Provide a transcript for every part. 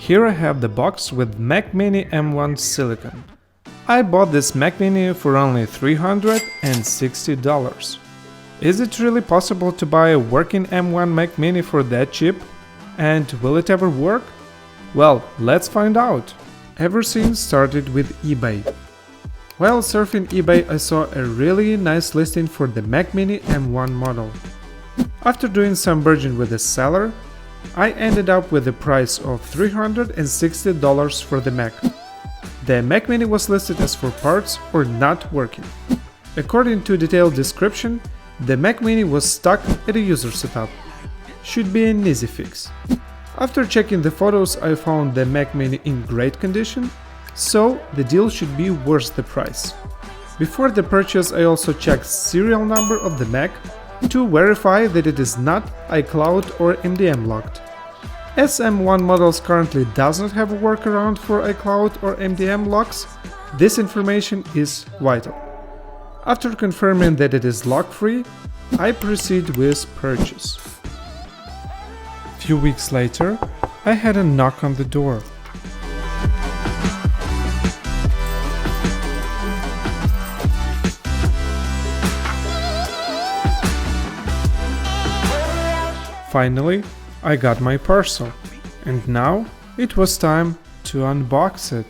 Here I have the box with Mac Mini M1 Silicon. I bought this Mac Mini for only $360. Is it really possible to buy a working M1 Mac Mini for that cheap? And will it ever work? Well, let's find out. Everything started with eBay. While surfing eBay, I saw a really nice listing for the Mac Mini M1 model. After doing some bargaining with the seller, I ended up with a price of $360 for the Mac. The Mac Mini was listed as for parts or not working. According to a detailed description, the Mac Mini was stuck at a user setup. Should be an easy fix. After checking the photos, I found the Mac Mini in great condition, so the deal should be worth the price. Before the purchase, I also checked serial number of the Mac to verify that it is not iCloud or MDM locked. As M1 models currently does not have a workaround for iCloud or MDM locks, this information is vital. After confirming that it is lock-free, I proceed with purchase. Few weeks later, I had a knock on the door. Finally, I got my parcel, and now it was time to unbox it.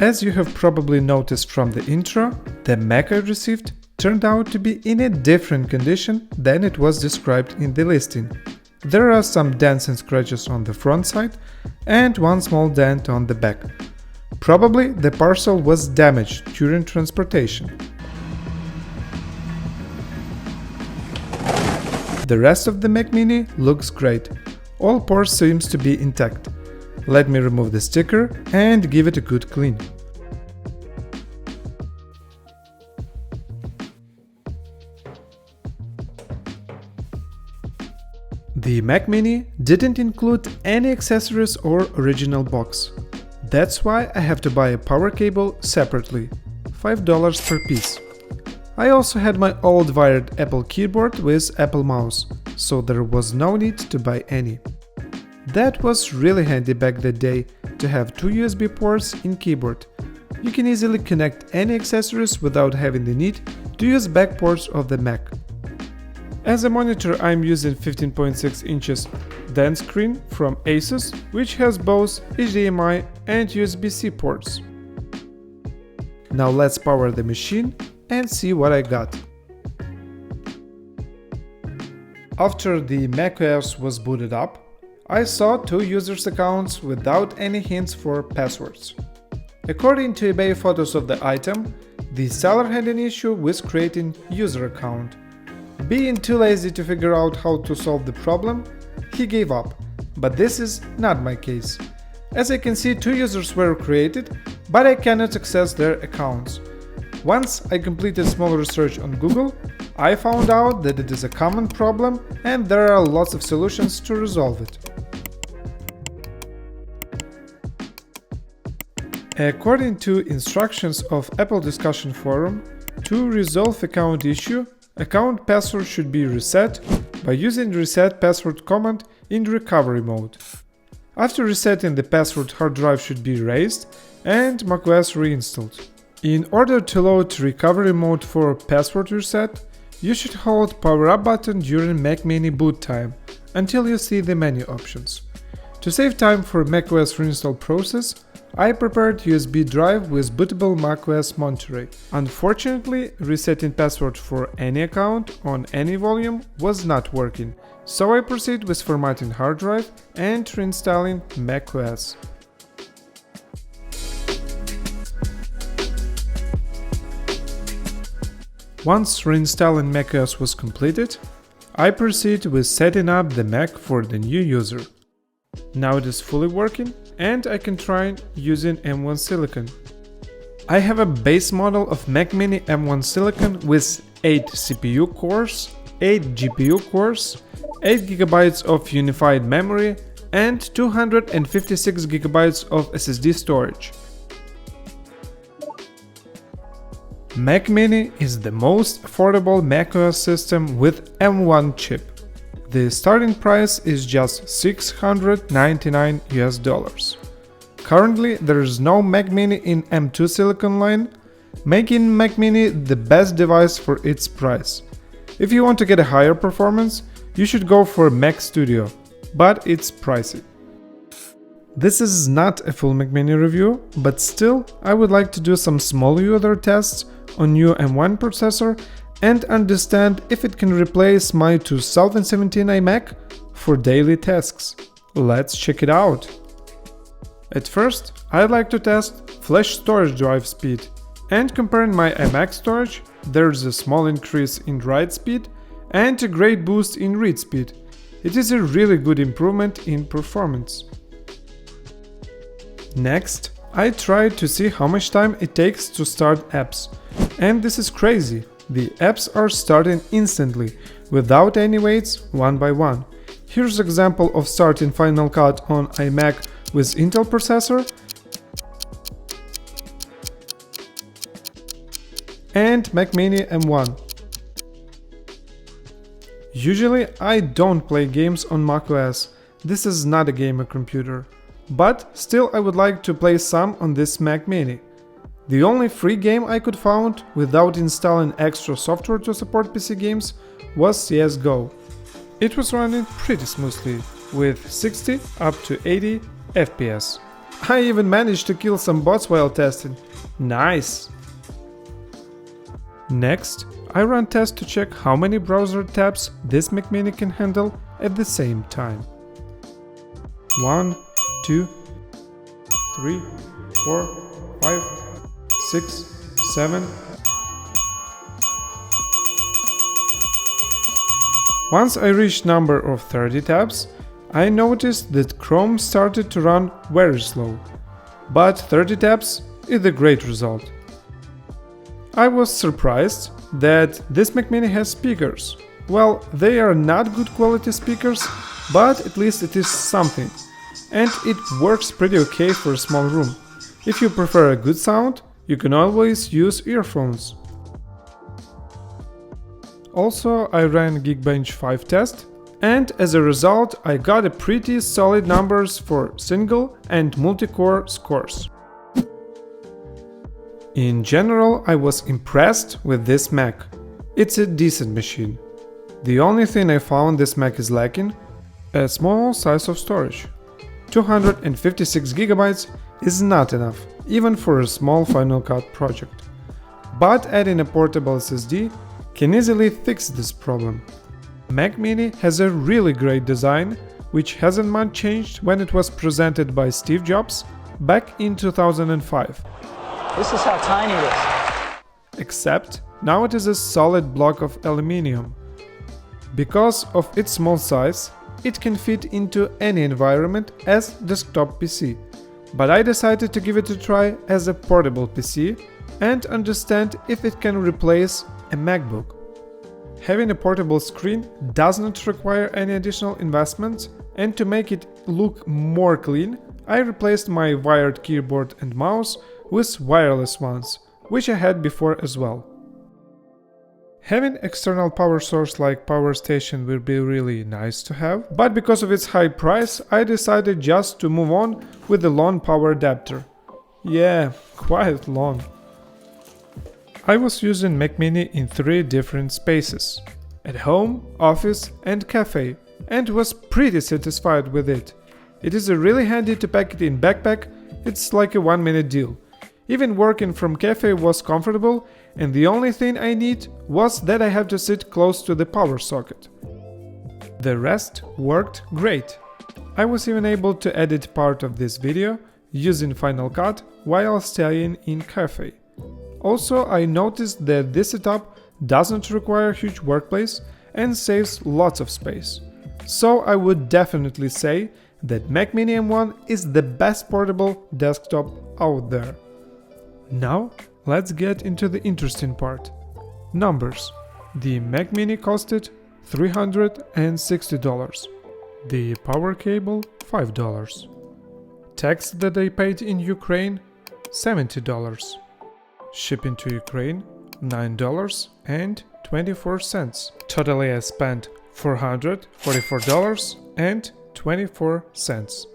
As you have probably noticed from the intro, the Mac I received turned out to be in a different condition than it was described in the listing. There are some dents and scratches on the front side and one small dent on the back. Probably the parcel was damaged during transportation. The rest of the Mac Mini looks great. All ports seems to be intact. Let me remove the sticker and give it a good clean. The Mac Mini didn't include any accessories or original box. That's why I have to buy a power cable separately, $5 per piece. I also had my old wired Apple keyboard with Apple mouse, so there was no need to buy any. That was really handy back that day to have two USB ports in keyboard. You can easily connect any accessories without having the need to use back ports of the Mac. As a monitor, I'm using 15.6 inches DEN screen from Asus, which has both HDMI and USB-C ports. Now let's power the machine and see what I got. After the macOS was booted up, I saw two users' accounts without any hints for passwords. According to eBay photos of the item, the seller had an issue with creating user account. Being too lazy to figure out how to solve the problem, he gave up. But this is not my case. As I can see, two users were created, but I cannot access their accounts. Once I completed small research on Google, I found out that it is a common problem and there are lots of solutions to resolve it. According to instructions of Apple discussion forum, to resolve account issue, account password should be reset by using reset password command in recovery mode. After resetting the password, hard drive should be erased and macOS reinstalled. In order to load recovery mode for password reset, you should hold power up button during Mac Mini boot time until you see the menu options. To save time for macOS reinstall process, I prepared USB drive with bootable macOS Monterey. Unfortunately, resetting password for any account on any volume was not working, So I proceed with formatting hard drive and reinstalling macOS. Once reinstalling macOS was completed, I proceed with setting up the Mac for the new user. Now it is fully working and I can try using M1 Silicon. I have a base model of Mac Mini M1 Silicon with 8 CPU cores, 8 GPU cores, 8 GB of unified memory and 256 GB of SSD storage. Mac Mini is the most affordable macOS system with M1 chip. The starting price is just $699 US. Currently, there is no Mac Mini in M2 Silicon line, making Mac Mini the best device for its price. If you want to get a higher performance, you should go for Mac Studio, but it's pricey. This is not a full Mac Mini review, but still, I would like to do some small user tests on new M1 processor and understand if it can replace my 2017 iMac for daily tasks. Let's check it out. At first, I'd like to test flash storage drive speed, and comparing my iMac storage, there's a small increase in write speed and a great boost in read speed. It is a really good improvement in performance. Next, I tried to see how much time it takes to start apps, and this is crazy. The apps are starting instantly, without any waits, one by one. Here's an example of starting Final Cut on iMac with Intel processor and Mac Mini M1. Usually I don't play games on macOS, this is not a gamer computer, but still I would like to play some on this Mac Mini. The only free game I could find without installing extra software to support PC games was CSGO. It was running pretty smoothly, with 60 up to 80 FPS. I even managed to kill some bots while testing. Nice! Next, I run tests to check how many browser tabs this Mac Mini can handle at the same time. 1, 2, 3, 4, 5, 6, 7. Once I reached number of 30 tabs, I noticed that Chrome started to run very slow. But 30 tabs is a great result. I was surprised that this Mac Mini has speakers. Well, they are not good quality speakers, but at least it is something. And it works pretty okay for a small room. If you prefer a good sound, you can always use earphones. Also, I ran Geekbench 5 test, and as a result I got a pretty solid numbers for single and multi-core scores. In general, I was impressed with this Mac. It's a decent machine. The only thing I found this Mac is lacking: a small size of storage. 256 GB is not enough, even for a small Final Cut project. But adding a portable SSD can easily fix this problem. Mac Mini has a really great design, which hasn't much changed when it was presented by Steve Jobs back in 2005. This is how tiny it is. Except now it is a solid block of aluminium. Because of its small size, it can fit into any environment as desktop PC. But I decided to give it a try as a portable PC and understand if it can replace a MacBook. Having a portable screen does not require any additional investments, and to make it look more clean, I replaced my wired keyboard and mouse with wireless ones, which I had before as well. Having external power source like power station will be really nice to have, but because of its high price, I decided just to move on with the long power adapter. Yeah, quite long. I was using Mac Mini in 3 different spaces: at home, office and cafe, and was pretty satisfied with it. It is really handy to pack it in backpack, it's like a 1-minute deal. Even working from cafe was comfortable, and the only thing I need was that I have to sit close to the power socket. The rest worked great. I was even able to edit part of this video using Final Cut while staying in cafe. Also, I noticed that this setup doesn't require a huge workplace and saves lots of space. So I would definitely say that Mac Mini M1 is the best portable desktop out there. Now, let's get into the interesting part. Numbers. The Mac Mini costed $360. The power cable $5. Tax that I paid in Ukraine $70. Shipping to Ukraine $9.24. Totally I spent $444.24.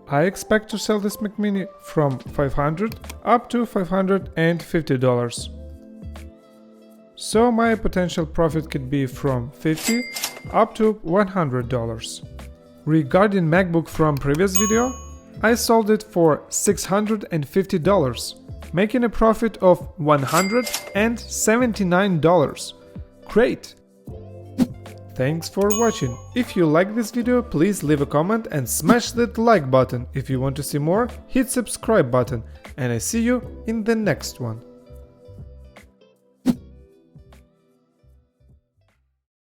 I expect to sell this Mac Mini from $500 up to $550. So my potential profit could be from $50 up to $100. Regarding MacBook from previous video, I sold it for $650, making a profit of $179. Great! Thanks for watching. If you like this video, please leave a comment and smash that like button. If you want to see more, hit subscribe button, and I see you in the next one.